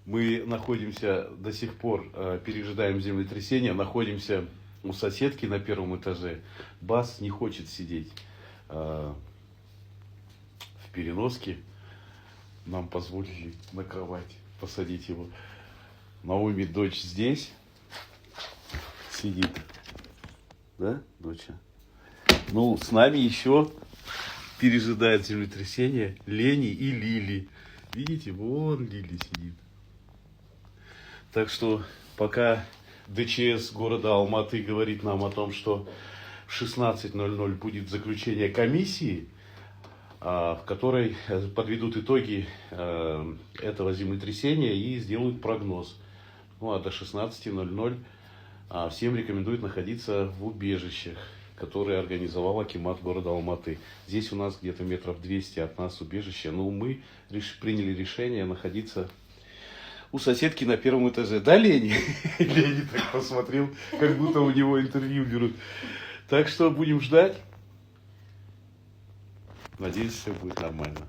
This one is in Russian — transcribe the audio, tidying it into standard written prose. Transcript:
Мы находимся до сих пор, пережидаем землетрясение, находимся у соседки на первом этаже. Бас не хочет сидеть в переноске. Нам позволили на кровать посадить его. Наоми, дочь, здесь сидит. Да, доча? Ну, с нами еще пережидает землетрясение Лени и Лили. Видите, вон Лили сидит. Так что пока ДЧС города Алматы говорит нам о том, что в 16:00 будет заключение комиссии, в которой подведут итоги этого землетрясения и сделают прогноз. Ну а до 16:00 всем рекомендуют находиться в убежищах, которые организовал акимат города Алматы. Здесь у нас где-то метров 200 от нас убежище. Но мы приняли решение находиться у соседки на первом этаже. Да, Лени? Лени так посмотрел, как будто у него интервью берут. Так что будем ждать. Надеюсь, все будет нормально.